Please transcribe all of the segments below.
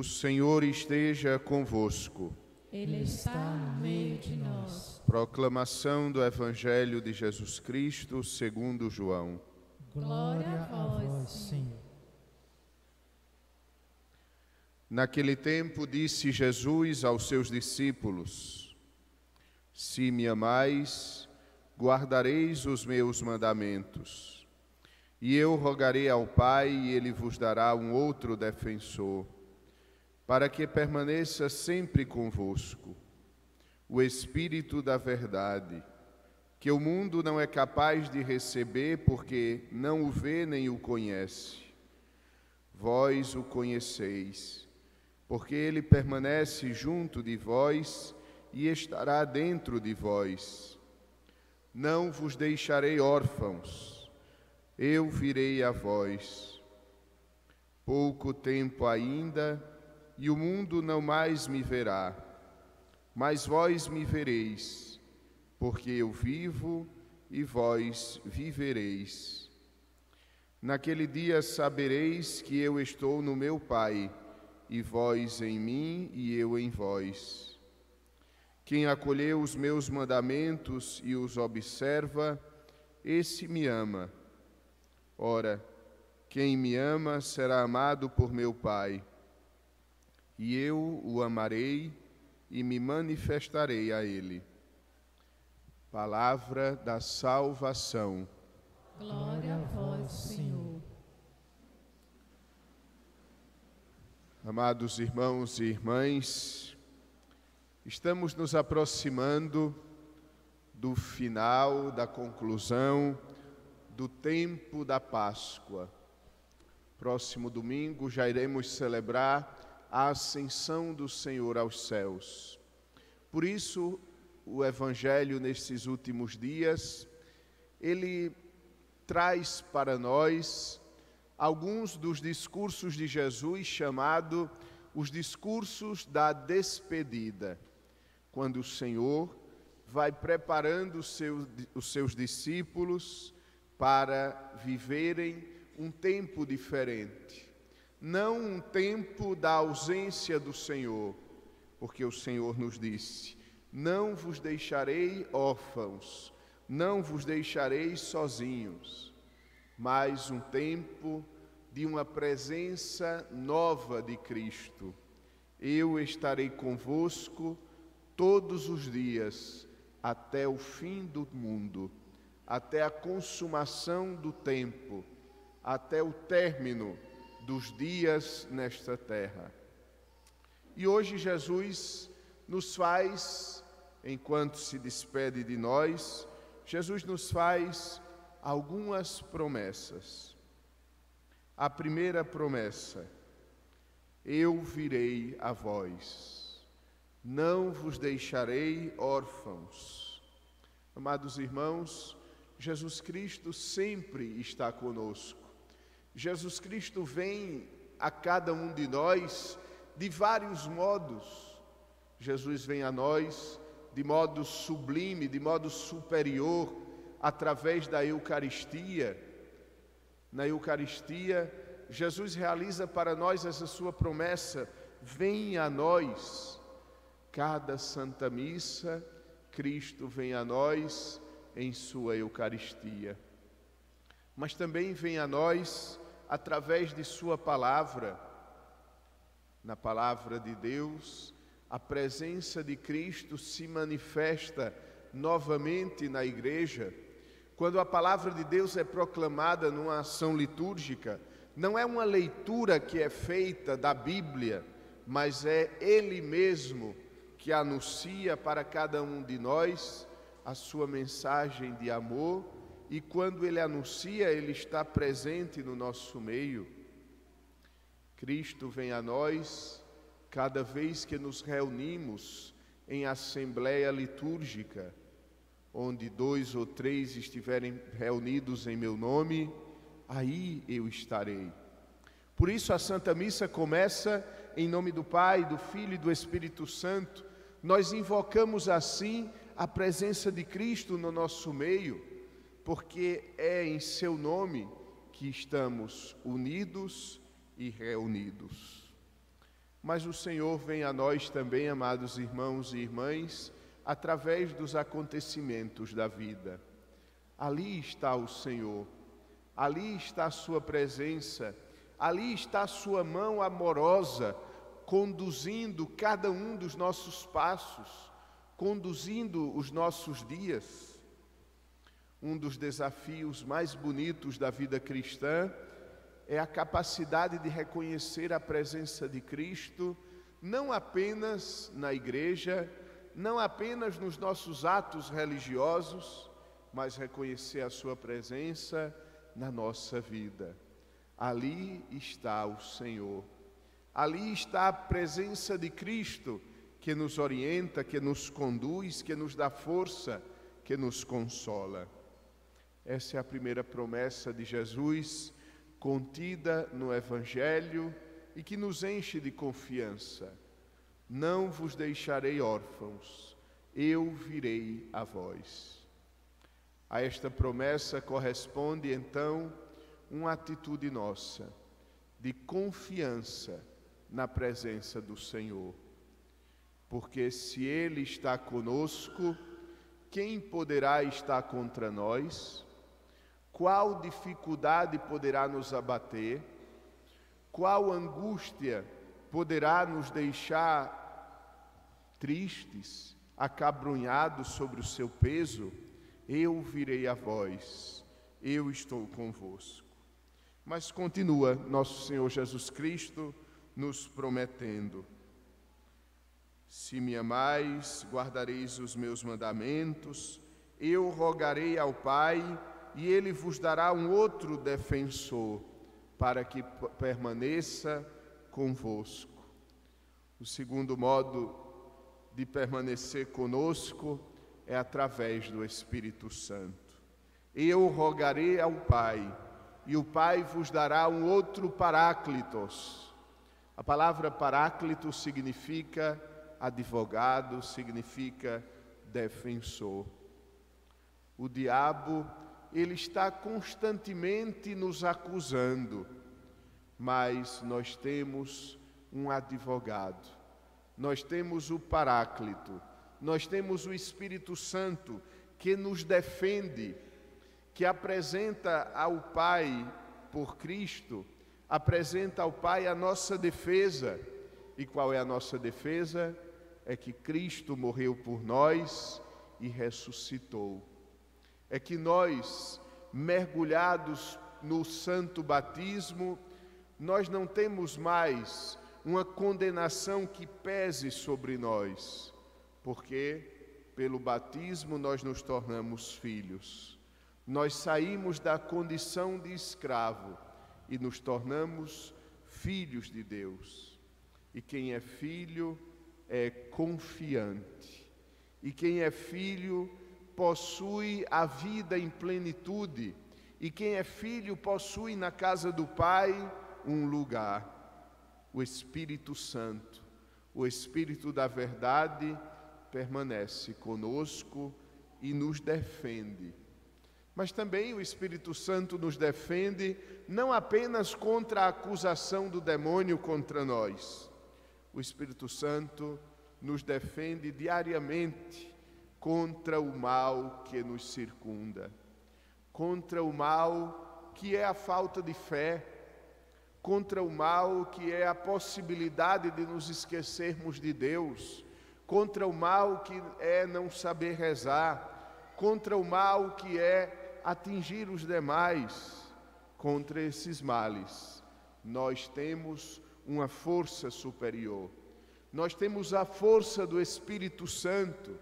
O Senhor esteja convosco. Ele está no meio de nós. Proclamação do Evangelho de Jesus Cristo segundo João. Glória a vós, Senhor. Naquele tempo disse Jesus aos seus discípulos: Se me amais, guardareis os meus mandamentos. E eu rogarei ao Pai, e Ele vos dará um outro defensor, para que permaneça sempre convosco, o Espírito da verdade, que o mundo não é capaz de receber, porque não o vê nem o conhece. Vós o conheceis, porque ele permanece junto de vós e estará dentro de vós. Não vos deixarei órfãos, eu virei a vós. Pouco tempo ainda, e o mundo não mais me verá, mas vós me vereis, porque eu vivo e vós vivereis. Naquele dia sabereis que eu estou no meu Pai, e vós em mim e eu em vós. Quem acolheu os meus mandamentos e os observa, esse me ama. Ora, quem me ama será amado por meu Pai, e eu o amarei e me manifestarei a ele. Palavra da salvação. Glória a vós, Senhor. Amados irmãos e irmãs, estamos nos aproximando do final, da conclusão do tempo da Páscoa. Próximo domingo já iremos celebrar a ascensão do Senhor aos céus. Por isso, o Evangelho nesses últimos dias, ele traz para nós alguns dos discursos de Jesus, chamado os discursos da despedida, quando o Senhor vai preparando os seus discípulos para viverem um tempo diferente. Não um tempo da ausência do Senhor, porque o Senhor nos disse: não vos deixarei órfãos, não vos deixarei sozinhos, mas um tempo de uma presença nova de Cristo. Eu estarei convosco todos os dias, até o fim do mundo, até a consumação do tempo, até o término dos dias nesta terra. E hoje Jesus nos faz, enquanto se despede de nós, Jesus nos faz algumas promessas. A primeira promessa: eu virei a vós, não vos deixarei órfãos. Amados irmãos, Jesus Cristo sempre está conosco. Jesus Cristo vem a cada um de nós de vários modos. Jesus vem a nós de modo sublime, de modo superior, através da Eucaristia. Na Eucaristia, Jesus realiza para nós essa sua promessa: vem a nós. Cada Santa Missa, Cristo vem a nós em sua Eucaristia. Mas também vem a nós através de sua palavra. Na palavra de Deus, a presença de Cristo se manifesta novamente na igreja. Quando a palavra de Deus é proclamada numa ação litúrgica, não é uma leitura que é feita da Bíblia, mas é Ele mesmo que anuncia para cada um de nós a sua mensagem de amor, e quando Ele anuncia, Ele está presente no nosso meio. Cristo vem a nós cada vez que nos reunimos em assembleia litúrgica, onde 2 ou 3 estiverem reunidos em meu nome, aí eu estarei. Por isso a Santa Missa começa em nome do Pai, do Filho e do Espírito Santo. Nós invocamos assim a presença de Cristo no nosso meio, porque é em seu nome que estamos unidos e reunidos. Mas o Senhor vem a nós também, amados irmãos e irmãs, através dos acontecimentos da vida. Ali está o Senhor, ali está a sua presença, ali está a sua mão amorosa, conduzindo cada um dos nossos passos, conduzindo os nossos dias. Um dos desafios mais bonitos da vida cristã é a capacidade de reconhecer a presença de Cristo, não apenas na igreja, não apenas nos nossos atos religiosos, mas reconhecer a sua presença na nossa vida. Ali está o Senhor, ali está a presença de Cristo que nos orienta, que nos conduz, que nos dá força, que nos consola. Essa é a primeira promessa de Jesus, contida no Evangelho e que nos enche de confiança. Não vos deixarei órfãos, eu virei a vós. A esta promessa corresponde, então, uma atitude nossa de confiança na presença do Senhor. Porque se Ele está conosco, quem poderá estar contra nós? Qual dificuldade poderá nos abater? Qual angústia poderá nos deixar tristes, acabrunhados sobre o seu peso? Eu virei a vós, eu estou convosco. Mas continua nosso Senhor Jesus Cristo nos prometendo: se me amais, guardareis os meus mandamentos, eu rogarei ao Pai, e Ele vos dará um outro defensor, para que permaneça convosco. O segundo modo de permanecer conosco é através do Espírito Santo. Eu rogarei ao Pai, e o Pai vos dará um outro Paráclitos. A palavra Paráclito significa advogado, significa defensor. O diabo, ele está constantemente nos acusando, mas nós temos um advogado, nós temos o Paráclito, nós temos o Espírito Santo que nos defende, que apresenta ao Pai por Cristo, apresenta ao Pai a nossa defesa. E qual é a nossa defesa? É que Cristo morreu por nós e ressuscitou. É que nós, mergulhados no santo batismo, nós não temos mais uma condenação que pese sobre nós, porque pelo batismo nós nos tornamos filhos. Nós saímos da condição de escravo e nos tornamos filhos de Deus. E quem é filho é confiante. E quem é filho possui a vida em plenitude. E quem é filho possui na casa do Pai um lugar. O Espírito Santo, o Espírito da verdade, permanece conosco e nos defende. Mas também o Espírito Santo nos defende não apenas contra a acusação do demônio contra nós. O Espírito Santo nos defende diariamente contra o mal que nos circunda, contra o mal que é a falta de fé, contra o mal que é a possibilidade de nos esquecermos de Deus, contra o mal que é não saber rezar, contra o mal que é atingir os demais. Contra esses males, nós temos uma força superior. Nós temos a força do Espírito Santo.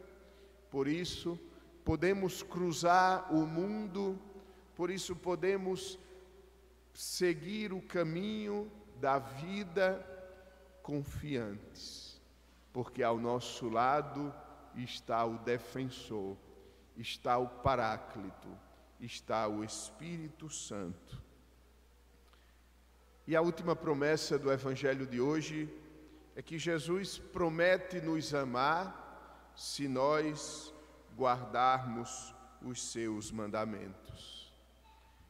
Por isso, podemos cruzar o mundo, por isso podemos seguir o caminho da vida confiantes, porque ao nosso lado está o defensor, está o Paráclito, está o Espírito Santo. E a última promessa do Evangelho de hoje é que Jesus promete nos amar se nós guardarmos os seus mandamentos.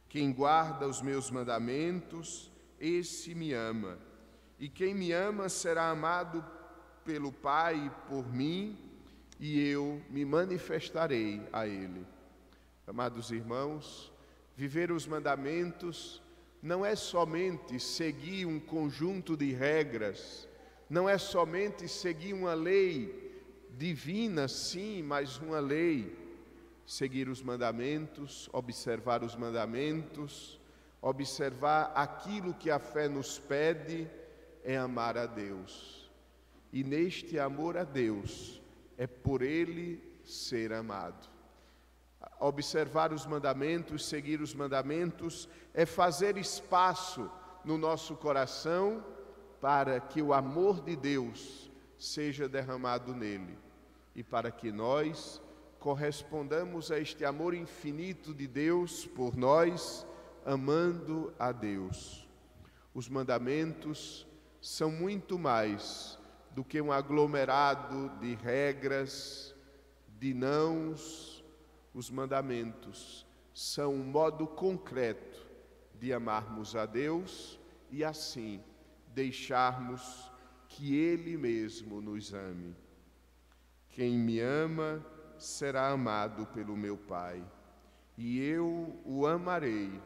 Quem guarda os meus mandamentos, esse me ama. e quem me ama será amado pelo Pai e por mim, e eu me manifestarei a ele. Amados irmãos, viver os mandamentos não é somente seguir um conjunto de regras, não é somente seguir uma lei divina, sim, mas uma lei. Seguir os mandamentos, observar os mandamentos, observar aquilo que a fé nos pede, é amar a Deus. E neste amor a Deus, é por Ele ser amado. Observar os mandamentos, seguir os mandamentos, é fazer espaço no nosso coração para que o amor de Deus seja derramado nele e para que nós correspondamos a este amor infinito de Deus por nós, amando a Deus. Os mandamentos são muito mais do que um aglomerado de regras, de nãos. Os mandamentos são um modo concreto de amarmos a Deus e assim deixarmos que Ele mesmo nos ame. Quem me ama será amado pelo meu Pai, e eu o amarei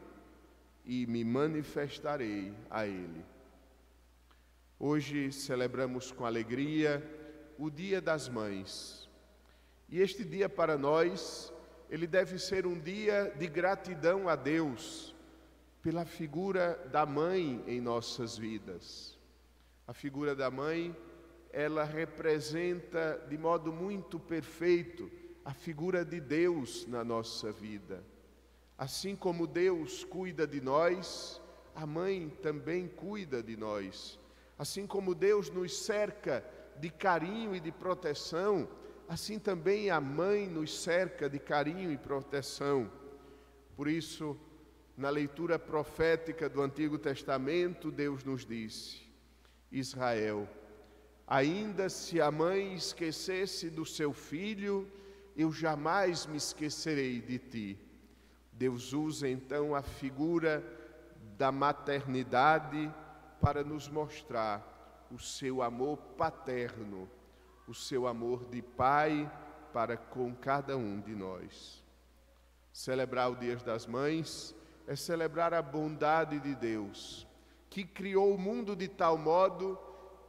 e me manifestarei a Ele. Hoje celebramos com alegria o Dia das Mães. E este dia para nós, ele deve ser um dia de gratidão a Deus pela figura da mãe em nossas vidas. A figura da mãe, ela representa de modo muito perfeito a figura de Deus na nossa vida. Assim como Deus cuida de nós, a mãe também cuida de nós. Assim como Deus nos cerca de carinho e de proteção, assim também a mãe nos cerca de carinho e proteção. Por isso, na leitura profética do Antigo Testamento, Deus nos disse: Israel, ainda se a mãe esquecesse do seu filho, eu jamais me esquecerei de ti. Deus usa então a figura da maternidade para nos mostrar o seu amor paterno, o seu amor de pai para com cada um de nós. Celebrar o Dia das Mães é celebrar a bondade de Deus, que criou o mundo de tal modo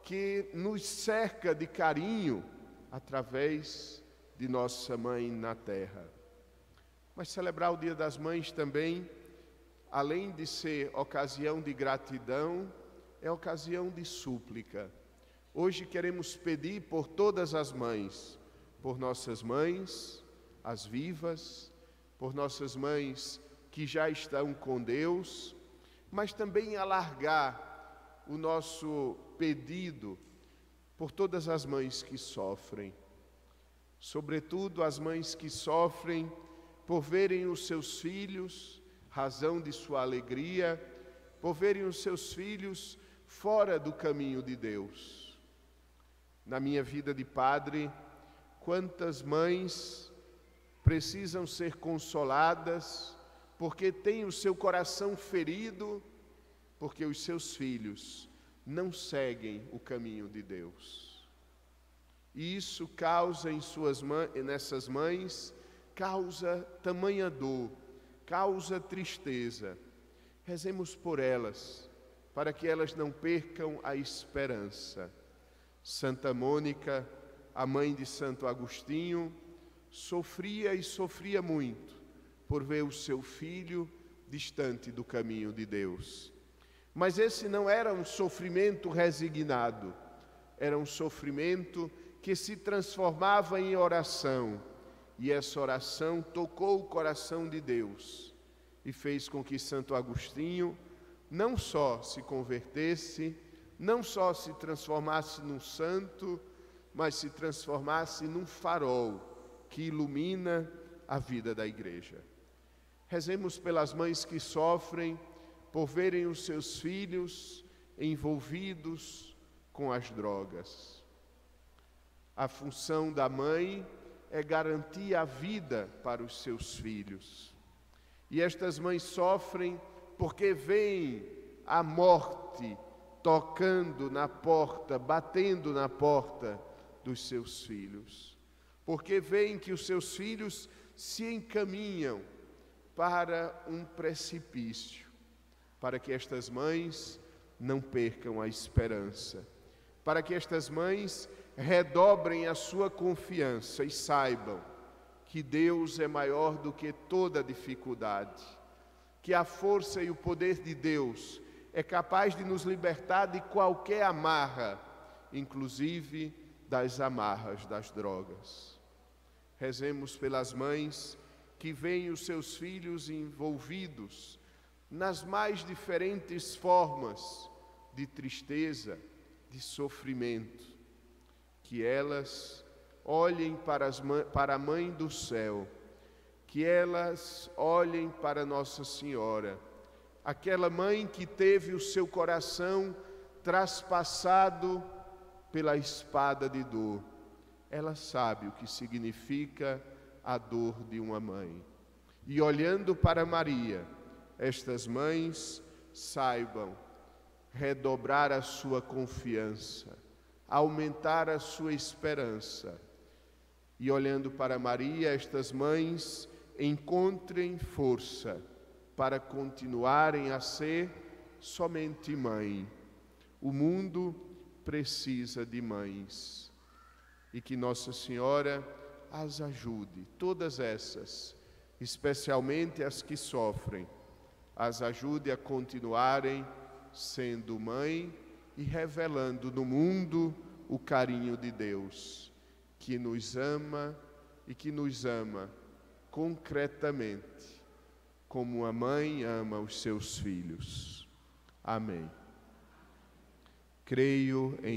que nos cerca de carinho através de nossa mãe na terra. Mas celebrar o Dia das Mães também, além de ser ocasião de gratidão, é ocasião de súplica. Hoje queremos pedir por todas as mães, por nossas mães, as vivas, por nossas mães que já estão com Deus, mas também alargar o nosso pedido por todas as mães que sofrem, sobretudo as mães que sofrem por verem os seus filhos, razão de sua alegria, por verem os seus filhos fora do caminho de Deus. Na minha vida de padre, quantas mães precisam ser consoladas porque têm o seu coração ferido, porque os seus filhos não seguem o caminho de Deus. E isso causa nessas mães, causa tamanha dor, causa tristeza. Rezemos por elas, para que elas não percam a esperança. Santa Mônica, a mãe de Santo Agostinho, sofria e sofria muito por ver o seu filho distante do caminho de Deus. Mas esse não era um sofrimento resignado, era um sofrimento que se transformava em oração, e essa oração tocou o coração de Deus e fez com que Santo Agostinho não só se convertesse, não só se transformasse num santo, mas se transformasse num farol que ilumina a vida da igreja. Rezemos pelas mães que sofrem por verem os seus filhos envolvidos com as drogas. A função da mãe é garantir a vida para os seus filhos. E estas mães sofrem porque veem a morte tocando na porta, batendo na porta dos seus filhos, porque veem que os seus filhos se encaminham para um precipício, para que estas mães não percam a esperança, para que estas mães redobrem a sua confiança e saibam que Deus é maior do que toda dificuldade, que a força e o poder de Deus é capaz de nos libertar de qualquer amarra, inclusive das amarras das drogas. Rezemos pelas mães que veem os seus filhos envolvidos nas mais diferentes formas de tristeza, de sofrimento, que elas olhem para a Mãe do Céu, que elas olhem para Nossa Senhora, aquela mãe que teve o seu coração traspassado pela espada de dor. Ela sabe o que significa a dor de uma mãe. E olhando para Maria, estas mães saibam redobrar a sua confiança, aumentar a sua esperança. E olhando para Maria, estas mães encontrem força para continuarem a ser somente mãe. O mundo precisa de mães. E que Nossa Senhora as ajude, todas essas, especialmente as que sofrem, as ajude a continuarem sendo mãe e revelando no mundo o carinho de Deus, que nos ama e que nos ama concretamente, como a mãe ama os seus filhos. Amém. Creio em